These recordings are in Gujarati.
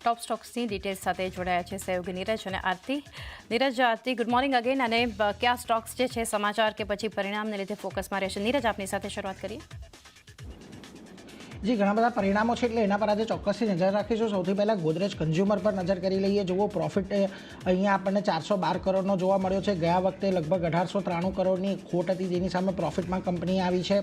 ટોપ સ્ટોક્સની ડિટેલ્સ સાથે જોડાયા છે સહયોગી નીરજ અને આરતી. નીરજ, આરતી, ગુડ મોર્નિંગ અગેન. અને કયા સ્ટોક્સ જે છે સમાચાર કે પછી પરિણામને લીધે ફોકસમાં રહેશે? નીરજ, આપની સાથે શરૂઆત કરીએ. જી, ઘણા બધા પરિણામો છે એટલે એના પર આજે ચોક્કસથી નજર રાખીશું. સૌથી પહેલાં ગોદરેજ કન્ઝ્યુમર પર નજર કરી લઈએ. જુઓ, પ્રોફિટ અહીંયા આપણને 412 કરોડનો જોવા મળ્યો છે. ગયા વખતે લગભગ 1893 કરોડની ખોટ હતી, જેની સામે પ્રોફિટમાં કંપની આવી છે.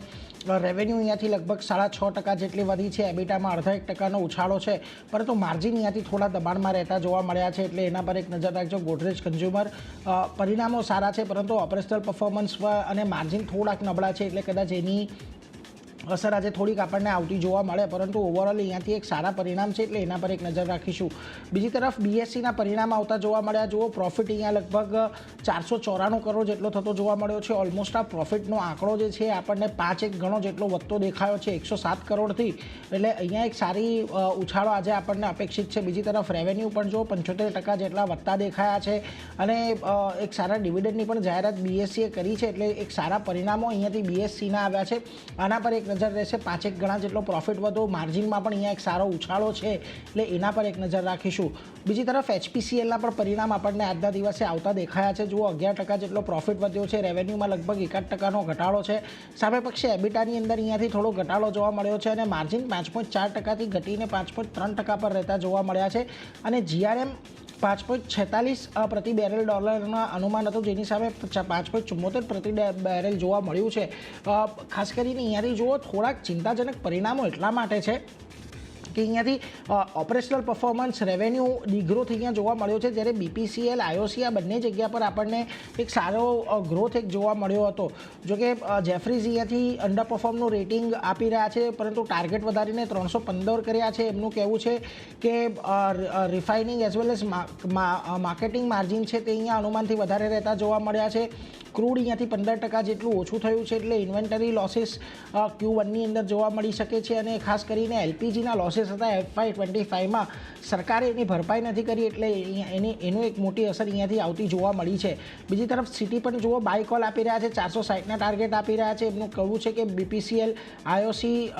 રેવન્યુ અહીંયાથી લગભગ 6.5% જેટલી વધી છે. એબિટામાં 0.5% ઉછાળો છે, પરંતુ માર્જિન અહીંયાથી થોડા દબાણમાં રહેતા જોવા મળ્યા છે, એટલે એના પર એક નજર રાખજો. ગોદરેજ કન્ઝ્યુમર પરિણામો સારા છે, પરંતુ ઓપરેશનલ પરફોર્મન્સ અને માર્જિન થોડાક નબળા છે, એટલે કદાચ એની અસર આજે થોડીક આપણને આવતી જોવા મળે, પરંતુ ઓવરઓલ અહીંયાથી એક સારા પરિણામ છે, એટલે એના પર એક નજર રાખીશું. બીજી તરફ બીએસસીના પરિણામ આવતા જોવા મળ્યા. જુઓ, પ્રોફિટ અહીંયા લગભગ 494 કરોડ જેટલો થતો જોવા મળ્યો છે. ઓલમોસ્ટ આ પ્રોફિટનો આંકડો જે છે આપણને 5 ગણો જેટલો વધતો દેખાયો છે, 107 કરોડથી. એટલે અહીંયા એક સારી ઉછાળો આજે આપણને અપેક્ષિત છે. બીજી તરફ રેવન્યુ પણ જો 75% જેટલા વધતા દેખાયા છે, અને એક સારા ડિવિડન્ડની પણ જાહેરાત બીએસસીએ કરી છે, એટલે એક સારા પરિણામો અહીંયાથી બીએસસીના આવ્યા છે. આના પર એક નજર રહેશે. 5 ગણા જેટલો પ્રોફિટ વધો, માર્જિનમાં પણ અહીંયા એક સારો ઉછાળો છે, એટલે એના પર એક નજર રાખીશું. બીજી તરફ એચપીસીએલના પણ પરિણામ આપણને આજના દિવસે આવતા દેખાયા છે. જુઓ, 11% જેટલો પ્રોફિટ વધ્યો છે. રેવન્યુમાં લગભગ 1% ઘટાડો છે. સામે પક્ષે એબિટાની અંદર અહીંયાથી થોડો ઘટાડો જોવા મળ્યો છે, અને માર્જિન 5.4%થી ઘટીને 5.3% પર રહેતા જોવા મળ્યા છે. અને જીઆરએમ 5.46 પ્રતિ બેરલ ડોલરના અનુમાન હતું, જેની સામે 5.74 પ્રતિ બેરલ જોવા મળ્યું છે. ખાસ કરીને અહીંયાથી જુઓ, થોડાક ચિંતાજનક પરિણામો એટલા માટે છે કે અહીંયાથી ઓપરેશનલ પરફોર્મન્સ, રેવન્યુ ડિગ્રોથ અહીંયા જોવા મળ્યો છે, જ્યારે બીપીસીએલ, આઈઓસી આ બંને જગ્યા પર આપણને એક સારો ગ્રોથ એક જોવા મળ્યો હતો. જોકે જેફરીઝ અહીંયાથી અંડર પરફોર્મનું રેટિંગ આપી રહ્યા છે, પરંતુ ટાર્ગેટ વધારીને 315 કર્યા છે. એમનું કહેવું છે કે refining as well as marketing margin છે તે અહીંયા અનુમાનથી વધારે રહેતા જોવા મળ્યા છે. ક્રૂડ અહીંયાથી 15% જેટલું ઓછું થયું છે, એટલે ઇન્વેન્ટરી લોસીસ Q1ની અંદર જોવા મળી શકે છે. અને ખાસ કરીને એલપીજીના લોસીસ હતા FY25માં સરકારે એની ભરપાઈ નથી કરી, એટલે એનું એક મોટી અસર અહીંયાથી આવતી જોવા મળી છે. બીજી તરફ સિટી પણ જુઓ, બાય કોલ આપી રહ્યા છે, 460ના ટાર્ગેટ આપી રહ્યા છે. એમનું કહેવું છે કે બીપીસીએલ, આઈઓસી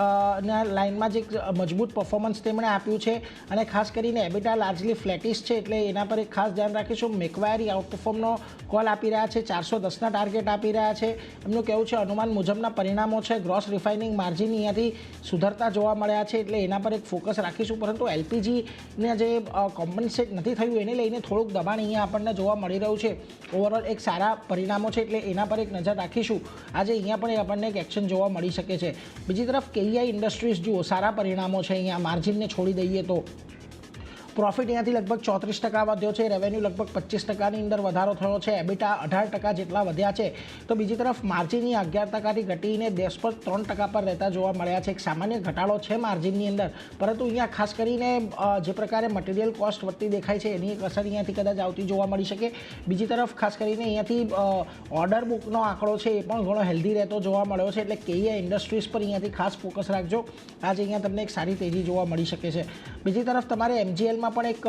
ના લાઇનમાં જે મજબૂત પરફોર્મન્સ તેમણે આપ્યું છે, અને ખાસ કરીને એબિટા લાર્જલી ફ્લેટિશ છે, એટલે એના પર એક ખાસ ધ્યાન રાખીશું. મેકવાયરી આઉટપરફોર્મનો કોલ આપી રહ્યા છે, 410ના ટાર્ગેટ આપી રહ્યા છે. એમનું કહેવું છે અનુમાન મુજબના પરિણામો છે. ગ્રોસ રિફાઇનિંગ માર્જિન અહીંયાથી સુધરતા જોવા મળ્યા છે, એટલે એના પર એક ફોકસ રાખીશું. પરંતુ એલપીજીને જે કોમ્પન્સેટ નથી થયું, એને લઈને થોડુંક દબાણ અહીંયા આપણને જોવા મળી રહ્યું છે. ઓવરઓલ એક સારા પરિણામો છે, એટલે એના પર એક નજર રાખીશું. આજે અહીંયા પણ આપણને એક એક્શન જોવા મળી શકે છે. બીજી તરફ કેઈઆઈ ઇન્ડસ્ટ્રીઝ જુઓ, સારા પરિણામો છે. અહીંયા માર્જિનને છોડી દઈએ તો પ્રોફિટ અહીંયાથી લગભગ 34% વધ્યો છે. રેવન્યુ લગભગ 25%ની અંદર વધારો થયો છે. એબિટા 18% જેટલા વધ્યા છે. તો બીજી તરફ માર્જિનની 11%થી ઘટીને 10.3% પર રહેતા જોવા મળ્યા છે. એક સામાન્ય ઘટાડો છે માર્જિનની અંદર, પરંતુ અહીંયા ખાસ કરીને જે પ્રકારે મટીરિયલ કોસ્ટ વધતી દેખાય છે, એની એક અસર અહીંયાથી કદાચ આવતી જોવા મળી શકે. બીજી તરફ ખાસ કરીને અહીંયાથી ઓર્ડર બુકનો આંકડો છે, એ પણ ઘણો હેલ્ધી રહેતો જોવા મળ્યો છે, એટલે કેઈઆઈ ઇન્ડસ્ટ્રીઝ પર અહીંયાથી ખાસ ફોકસ રાખજો. આજે અહીંયા તમને એક સારી તેજી જોવા મળી શકે છે. બીજી તરફ તમારે એમજીએલમાં પણ એક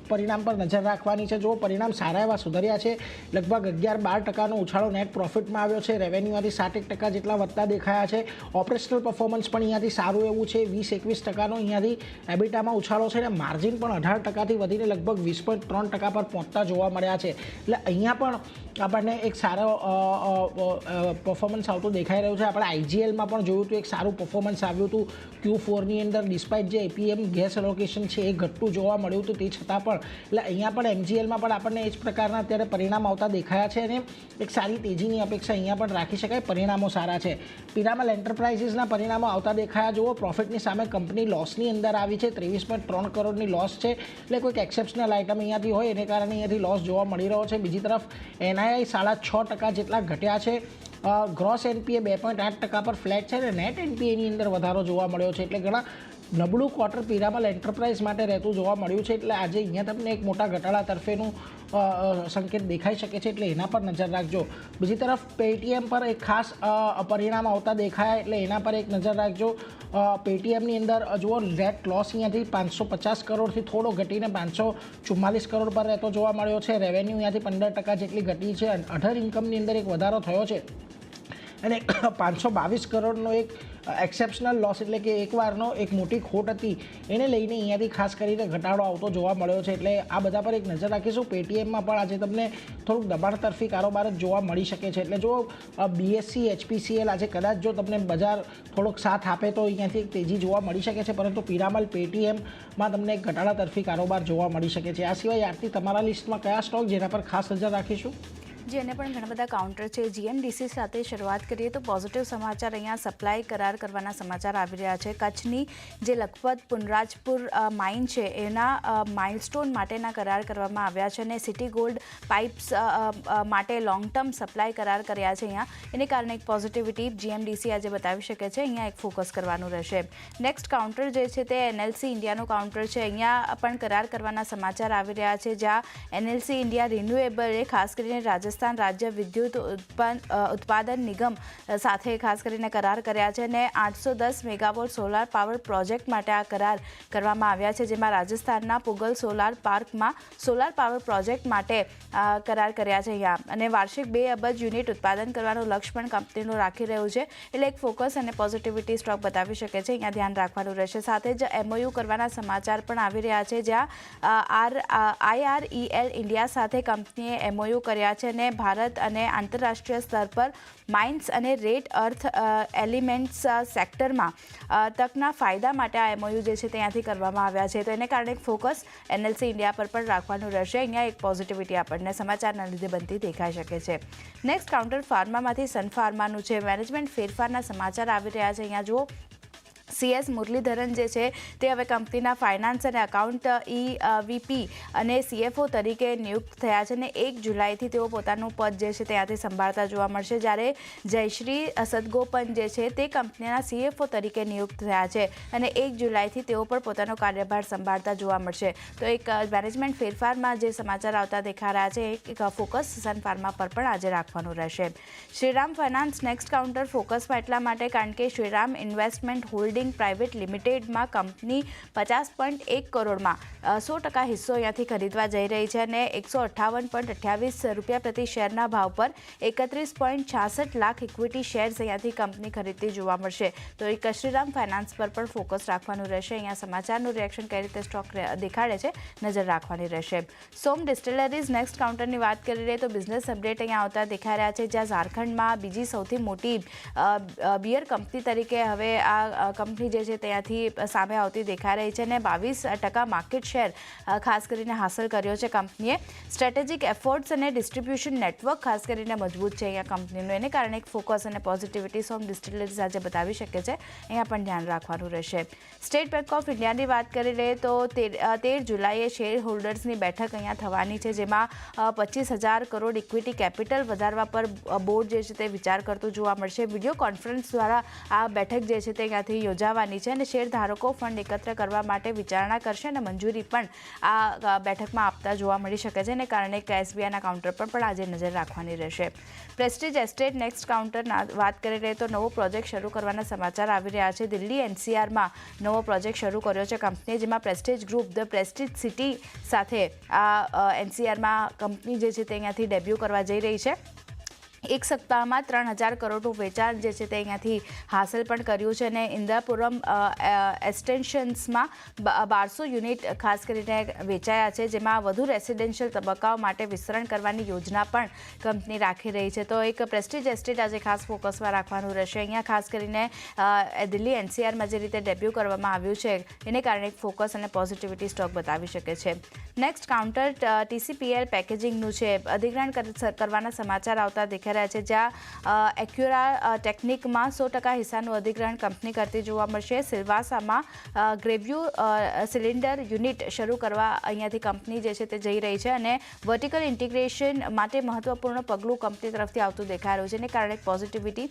પરિણામ પર નજર રાખવાની છે. જો પરિણામ સારા એવા સુધર્યા છે, લગભગ 11-12% ઉછાળો નેટ પ્રોફિટમાં આવ્યો છે. રેવન્યુમાંથી 60% જેટલા વધતા દેખાયા છે. ઓપરેશનલ પરફોર્મન્સ પણ અહીંયાથી સારું એવું છે, 20-21% અહીંયાથી એબિટામાં ઉછાળો છે, અને માર્જિન પણ 18%થી વધીને લગભગ 20.3% પર પહોંચતા જોવા મળ્યા છે. એટલે અહીંયા પણ આપણને એક સારો પરફોર્મન્સ આવતું દેખાઈ રહ્યું છે. આપણે આઈજીએલમાં પણ જોયું હતું, એક સારું પરફોર્મન્સ આવ્યું હતું Q4ની અંદર, ડિસ્પાઇટ જે એપીએમ ગેસ એલોકેશન છે એ ઘટતું જોવા મળ્યું હતું, તે છતાં પણ. એટલે અહીંયા પણ એમજીએલમાં પણ આપણને એ જ પ્રકારના અત્યારે પરિણામ આવતા દેખાયા છે, અને એક સારી તેજીની અપેક્ષા અહીંયા પણ રાખી શકાય. પરિણામો સારા છે. પિરામલ એન્ટરપ્રાઇઝીસના પરિણામો આવતા દેખાયા. જુઓ, પ્રોફિટની સામે કંપની લોસની અંદર આવી છે, 23.3 કરોડની લોસ છે, એટલે કોઈક એક્સેપ્શનલ આઇટમ અહીંયાથી હોય એને કારણે અહીંયાથી લોસ જોવા મળી રહ્યો છે. બીજી તરફ એનઆઈઆઈ 6.5% જેટલા ઘટ્યા છે. ગ્રોસ એનપીએ 2.8% પર ફ્લેટ છે, અને નેટ એનપીએની અંદર વધારો જોવા મળ્યો છે. એટલે ઘણા નબળું ક્વાર્ટર પિરામલ એન્ટરપ્રાઇઝ માટે રહેતું જોવા મળ્યું છે, એટલે આજે અહીંયા તમને એક મોટા ઘટાડા તરફેનું સંકેત દેખાઈ શકે છે, એટલે એના પર નજર રાખજો. બીજી તરફ પેટીએમ પર એક ખાસ પરિણામ આવતા દેખાયા, એટલે એના પર એક નજર રાખજો. પેટીએમની અંદર જુઓ, નેટ લોસ અહીંયાથી 550 કરોડથી થોડો ઘટીને 544 કરોડ પર રહેતો જોવા મળ્યો છે. રેવન્યુ અહીંયાથી 15% જેટલી ઘટી છે. અધર ઇન્કમની અંદર એક વધારો થયો છે, અને 522 કરોડનો એક એક્સેપ્શનલ લોસ એટલે કે એકવારનો એક મોટી ખોટ હતી એને લઈને અહીંયાથી ખાસ કરીને ઘટાડો આવતો જોવા મળ્યો છે, એટલે આ બધા પર એક નજર રાખીશું. પેટીએમમાં પણ આજે તમને થોડુંક દબાણ તરફી કારોબાર જ જોવા મળી શકે છે, એટલે જો બીએસસી HPCL આજે કદાચ જો તમને બજાર થોડોક સાથ આપે તો અહીંયાથી એક તેજી જોવા મળી શકે છે, પરંતુ પિરામલ પેટીએમમાં તમને એક ઘટાડા તરફી કારોબાર જોવા મળી શકે છે. આ સિવાય આરતી તમારા લિસ્ટમાં કયા સ્ટોક જેના પર ખાસ નજર રાખીશું? જેને પણ ઘણા બધા કાઉન્ટર છે. GMDC સાથે શરૂઆત કરીએ તો પોઝિટિવ સમાચાર અહીંયા સપ્લાય કરાર કરવાના સમાચાર આવી રહ્યા છે. કચ્છની જે લખપત પુનરાજપુર માઇન છે એના માઇલસ્ટોન માટેના કરાર કરવામાં આવ્યા છે અને સિટી ગોલ્ડ પાઇપ્સ માટે લોંગ ટર્મ સપ્લાય કરાર કર્યા છે અહીંયા, એને કારણે એક પોઝિટિવિટી GMDC આજે બતાવી શકે છે. અહીંયા એક ફોકસ કરવાનું રહેશે. નેક્સ્ટ કાઉન્ટર જે છે તે NLC ઇન્ડિયાનું કાઉન્ટર છે. અહીંયા પણ કરાર કરવાના સમાચાર આવી રહ્યા છે, જ્યાં NLC ઇન્ડિયા રિન્યુએબલ ખાસ કરીને રાજસ્થાન રાજ્ય વિદ્યુત ઉત્પાદન નિગમ સાથે ખાસ કરીને કરાર કર્યા છે અને 810 મેગાવોટ સોલાર પાવર પ્રોજેક્ટ માટે આ કરાર કરવામાં આવ્યા છે, જેમાં રાજસ્થાનના પુગલ સોલાર પાર્કમાં સોલાર પાવર પ્રોજેક્ટ માટે કરાર કર્યા છે અહીંયા, અને વાર્ષિક 2 અબજ યુનિટ ઉત્પાદન કરવાનું લક્ષ્ય પણ કંપનીનું રાખી રહ્યું છે, એટલે એક ફોકસ અને પોઝિટિવિટી સ્ટોક બતાવી શકે છે. અહીંયા ધ્યાન રાખવાનું રહેશે. સાથે જ MOU કરવાના સમાચાર પણ આવી રહ્યા છે, જ્યાં IREL ઇન્ડિયા સાથે કંપનીએ MOU કર્યા છે અને ભારત અને આંતરરાષ્ટ્રીય સ્તર પર માઇન્સ અને રેટ અર્થ એલિમેન્ટ્સ સેક્ટરમાં તકના ફાયદા માટે આ MOU જે છે ત્યાંથી કરવામાં આવ્યા છે, તો એને કારણે એક ફોકસ NLC ઇન્ડિયા પર પણ રાખવાનું રહેશે. અહીંયા એક પોઝિટિવિટી આપણને સમાચારના લીધે બનતી દેખાઈ શકે છે. નેક્સ્ટ કાઉન્ટર ફાર્મામાંથી સન ફાર્માનું છે. મેનેજમેન્ટ ફેરફારના સમાચાર આવી રહ્યા છે. અહીંયા જુઓ, CS મુરલીધરન જે છે તે હવે કંપનીના ફાઇનાન્સ અને અકાઉન્ટ EVP અને CFO તરીકે નિયુક્ત થયા છે અને 1 જુલાઈથી તેઓ પોતાનું પદ જે છે ત્યાંથી સંભાળતા જોવા મળશે, જ્યારે જયશ્રી સદગોપન જે છે તે કંપનીના CFO તરીકે નિયુક્ત થયા છે અને 1 જુલાઈથી તેઓ પણ પોતાનો કાર્યભાર સંભાળતા જોવા મળશે. તો એક મેનેજમેન્ટ ફેરફારમાં જે સમાચાર આવતા દેખા રહ્યા છે, એક ફોકસ સન ફાર્મા પર પણ આજે રાખવાનું રહેશે. શ્રીરામ ફાઇનાન્સ નેક્સ્ટ કાઉન્ટર ફોકસમાં એટલા માટે કારણ કે શ્રીરામ ઇન્વેસ્ટમેન્ટ હોલ્ડિંગ પ્રાઇવેટ લિમિટેડમાં કંપની 50.1 કરોડમાં 100% હિસ્સો અહીંયાથી ખરીદવા જઈ રહી છે અને 158.28 રૂપિયા પ્રતિ શેરના ભાવ પર 31.66 લાખ ઇક્વિટી શેર્સ અહીંયાથી કંપની ખરીદતી જોવા મળશે. તો એક શ્રીરામ ફાઇનાન્સ પર પણ ફોકસ રાખવાનું રહેશે. અહીંયા સમાચારનું રિએક્શન કઈ રીતે સ્ટોક દેખાડે છે નજર રાખવાની રહેશે. સોમ ડિસ્ટિલરીઝ નેક્સ્ટ કાઉન્ટરની વાત કરી રહી તો બિઝનેસ અપડેટ અહીંયા આવતા દેખાઈ રહ્યા છે, જ્યાં ઝારખંડમાં બીજી સૌથી મોટી બિયર કંપની તરીકે હવે આ કંપની જે છે ત્યાંથી સામે આવતી દેખાઈ રહી છે અને 22% માર્કેટ શેર ખાસ કરીને હાંસલ કર્યો છે કંપનીએ. સ્ટ્રેટેજિક એફર્ટ્સ અને ડિસ્ટ્રીબ્યુશન નેટવર્ક ખાસ કરીને મજબૂત છે અહીંયા કંપનીનું, એને કારણે એક ફોકસ અને પોઝિટિવિટી સોમ ડિસ્ટિલરીઝ આજે બતાવી શકે છે. અહીંયા પણ ધ્યાન રાખવાનું રહેશે. સ્ટેટ બેંક ઓફ ઇન્ડિયાની વાત કરી લઈએ તો 13 જુલાઈએ શેર હોલ્ડર્સની બેઠક અહીંયા થવાની છે, જેમાં 25,000 કરોડ ઇક્વિટી કેપિટલ વધારવા પર બોર્ડ જે છે તે વિચાર કરતું જોવા મળશે. વિડીયો કોન્ફરન્સ દ્વારા આ બેઠક જે છે તે અહીંયાથી યોજાવાની છે અને શેરધારકો ફંડ એકત્ર કરવા માટે વિચારણા કરશે અને મંજૂરી પણ આ બેઠકમાં આપતા જોવા મળી શકે છે, અને કારણે SBIના કાઉન્ટર પર પણ આજે નજર રાખવાની રહેશે. પ્રેસ્ટીજ એસ્ટેટ નેક્સ્ટ કાઉન્ટરના વાત કરી રહી તો નવો પ્રોજેક્ટ શરૂ કરવાના સમાચાર આવી રહ્યા છે. દિલ્હી NCRમાં નવો પ્રોજેક્ટ શરૂ કર્યો છે કંપનીએ, જેમાં Prestige group the Prestige city સાથે આ NCRમાં કંપની જે છે તે અહીંયાથી ડેબ્યુ કરવા જઈ રહી છે. એક સપ્તાહમાં 3,000 કરોડનું વેચાણ જે છે તે અહીંયાથી હાંસલ પણ કર્યું છે અને ઇન્દ્રાપુરમ એક્સટેન્શન્સમાં 1200 યુનિટ ખાસ કરીને વેચાયા છે, જેમાં વધુ રેસિડેન્શિયલ તબક્કાઓ માટે વિસ્તરણ કરવાની યોજના પણ કંપની રાખી રહી છે. તો એક પ્રેસ્ટીજ એસ્ટેટ આજે ખાસ ફોકસમાં રાખવાનું રહેશે. અહીંયા ખાસ કરીને દિલ્હી NCRમાં જે રીતે ડેબ્યુ કરવામાં આવ્યું છે એને કારણે એક ફોકસ અને પોઝિટિવિટી સ્ટોક બતાવી શકે છે. નેક્સ્ટ કાઉન્ટર TCPL પેકેજિંગનું છે. અધિગ્રહણ કરવાના સમાચાર આવતા દેખાય રહ્યા છે, જ્યાં એક્યુરા ટેકનિકમાં 100% હિસ્સાનું અધિગ્રહણ કંપની કરતી જોવા મળશે. સિલવાસામાં ગ્રેવ્યુ સિલિન્ડર યુનિટ શરૂ કરવા અહીંયાથી કંપની જે છે તે જઈ રહી છે અને વર્ટિકલ ઇન્ટિગ્રેશન માટે મહત્વપૂર્ણ પગલું કંપની તરફથી આવતું દેખાઈ રહ્યું છે, એને કારણે પોઝિટિવિટી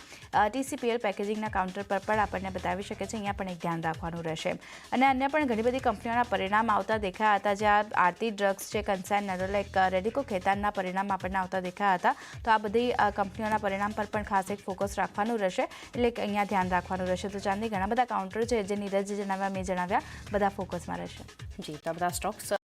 TCPL પેકેજિંગના કાઉન્ટર પર પણ આપણને બતાવી શકે છે. અહીંયા પણ એક ધ્યાન રાખવાનું રહેશે. અને અન્ય પણ ઘણી બધી કંપનીઓના પરિણામ આવતા દેખાયા હતા, જ્યાં આરતી ડ્રગ્સ છે, કન્સાઇન નેરોલેક, રેડિકો ખેતાનના પરિણામ આપણને આવતા દેખાયા હતા. તો આ બધી કંપનીઓના પરિણામ પર પણ ખાસ એક ફોકસ રાખવાનું રહેશે, એટલે કે અહીંયા ધ્યાન રાખવાનું રહેશે. તો ચાંદી ઘણા બધા કાઉન્ટર છે જે નીરજ જણાવ્યા, મેં જણાવ્યા, બધા ફોકસમાં રહેશે. જી, તો બધા સ્ટોક્સ